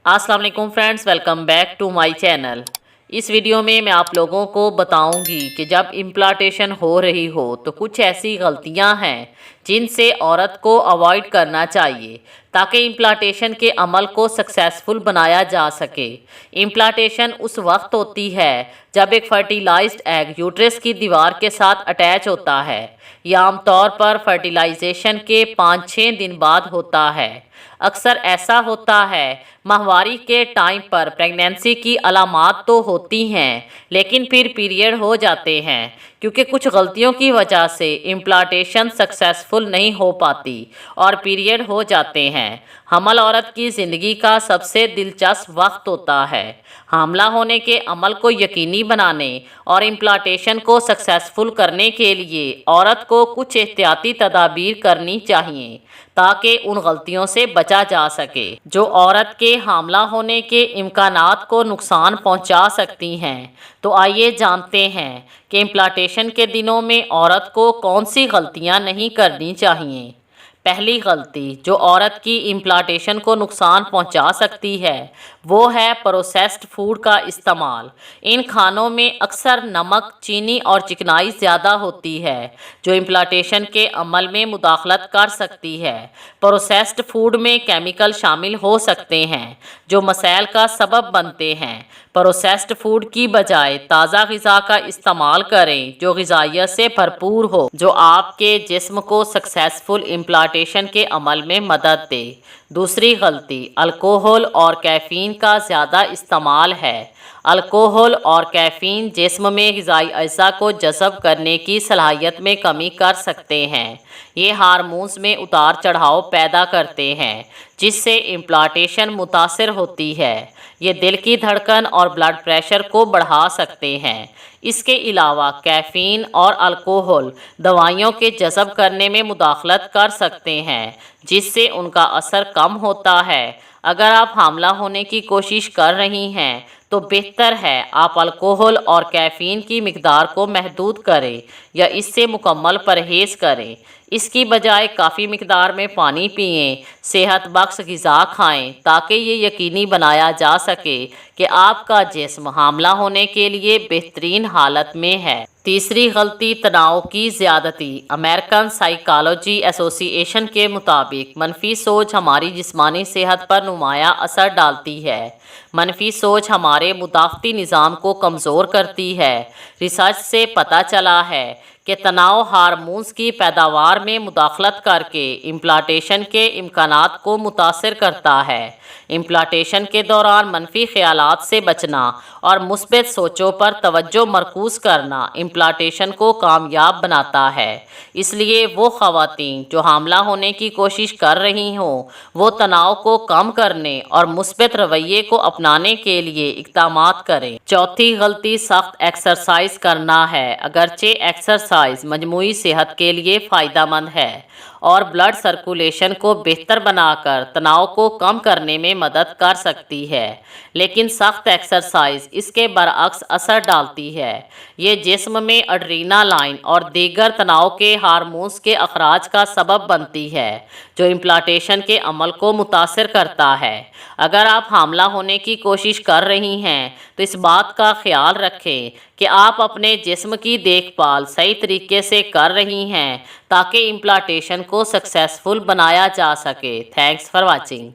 अस्सलाम वालेकुम friends, welcome back to my channel. इस वीडियो में मैं आप लोगों को बताऊंगी कि जब इम्प्लांटेशन हो रही हो तो कुछ ऐसी गलतियां हैं जिनसे औरत को अवॉइड करना चाहिए ताकि इम्प्लांटेशन के अमल को सक्सेसफुल बनाया जा सके। इम्प्लांटेशन उस वक्त होती है जब एक फर्टिलाइज्ड एग यूट्रस की दीवार के साथ अटैच होता है। यह आमतौर पर फर्टिलाइजेशन के 5-6 दिन बाद होता है। अक्सर ऐसा होता है माहवारी के टाइम पर प्रेगनेंसी की अलामात तो होती हैं लेकिन फिर पीरियड हो जाते हैं क्योंकि कुछ गलतियों की वजह से इम्प्लांटेशन सक्सेसफुल नहीं हो पाती और पीरियड हो जाते हैं। हमल औरत की ज़िंदगी का सबसे दिलचस्प वक्त होता है। हामला होने के अमल को यकीनी बनाने और इम्प्लांटेशन को सक्सेसफुल करने के लिए औरत को कुछ एहतियाती तदाबीर करनी चाहिए ताकि उन गलतियों से बचा जा सके जो औरत के हामला होने के इम्कानात को नुकसान पहुंचा सकती हैं। तो आइए जानते हैं कि इम्प्लांटेशन के दिनों में औरत को कौन सी गलतियां नहीं करनी चाहिए। पहली गलती जो औरत की इम्प्लांटेशन को नुकसान पहुंचा सकती है वो है प्रोसेस्ड फूड का इस्तेमाल। इन खानों में अक्सर नमक, चीनी और चिकनाई ज़्यादा होती है जो इम्प्लांटेशन के अमल में मुदाखलत कर सकती है। प्रोसेस्ड फूड में केमिकल शामिल हो सकते हैं जो मसाइल का सबब बनते हैं। प्रोसेस्ड फूड की बजाय ताज़ा ग़िज़ा का इस्तेमाल करें जो ग़िज़ाइयत से भरपूर हो, जो आपके जिस्म को सक्सेसफुल इम्प्लांटेशन के अमल में मदद दे। दूसरी गलती अल्कोहल और कैफ़ीन का ज़्यादा इस्तेमाल है। अल्कोहल और कैफ़ीन जिस्म में ग़िज़ाई अज्जा को जज़ब करने की सलाहियत में कमी कर सकते हैं। ये हार्मोन्स में उतार चढ़ाव पैदा करते हैं जिससे इम्प्लांटेशन मुतासिर होती है। ये दिल की धड़कन और ब्लड प्रेशर को बढ़ा सकते हैं। इसके अलावा कैफ़ीन और अल्कोहल दवाइयों के जज़ब करने में मुदाखलत कर सकते हैं जिससे उनका असर कम होता है। अगर आप हामला होने की कोशिश कर रही हैं तो बेहतर है आप अल्कोहल और कैफ़ीन की मिकदार को महदूद करें या इससे मुकम्मल परहेज़ करें। इसकी बजाय काफ़ी मिकदार में पानी पिएं, सेहत बख्श ग़िज़ा खाएं ताकि ये यकीनी बनाया जा सके कि आपका जिस्म हामला होने के लिए बेहतरीन हालत में है। तीसरी गलती तनाव की ज़्यादती। अमेरिकन साइकोलॉजी एसोसिएशन के मुताबिक मनफी सोच हमारी जिस्मानी सेहत पर नुमाया असर डालती है। मनफी सोच हमारे मुदाफ़ती निज़ाम को कमज़ोर करती है। रिसर्च से पता चला है कि तनाव हार्मोन्स की पैदावार में मुदाखलत करके इम्प्लांटेशन के इम्कानात को मुतासिर करता है। इम्प्लांटेशन के दौरान मनफी ख्यालात से बचना और मुस्बत सोचों पर तवज्जो मरकूज़ करना इम्प्लांटेशन को कामयाब बनाता है। इसलिए वो ख़वातीन जो हामला होने की कोशिश कर रही हों वो तनाव को कम करने और मुस्बत रवैये को अपनाने के लिए इक़दामात करें। चौथी गलती सख्त एक्सरसाइज करना है। अगरचे एक्सरसाइज मजमूई सेहत के लिए फ़ायदेमंद है और ब्लड सर्कुलेशन को बेहतर बनाकर तनाव को कम करने में मदद कर सकती है, लेकिन सख्त एक्सरसाइज इसके बरअक्स असर डालती है। ये जिस्म में एड्रेनालाइन और दीगर तनाव के हार्मोन्स के अखराज का सबब बनती है जो इम्प्लांटेशन के अमल को मुतासिर करता है। अगर आप हामला होने की कोशिश कर रही हैं तो इस बात का ख्याल रखें कि आप अपने जिस्म की देखभाल सही तरीके से कर रही हैं ताकि इम्प्लांटेशन को सक्सेसफुल बनाया जा सके। Thanks for watching.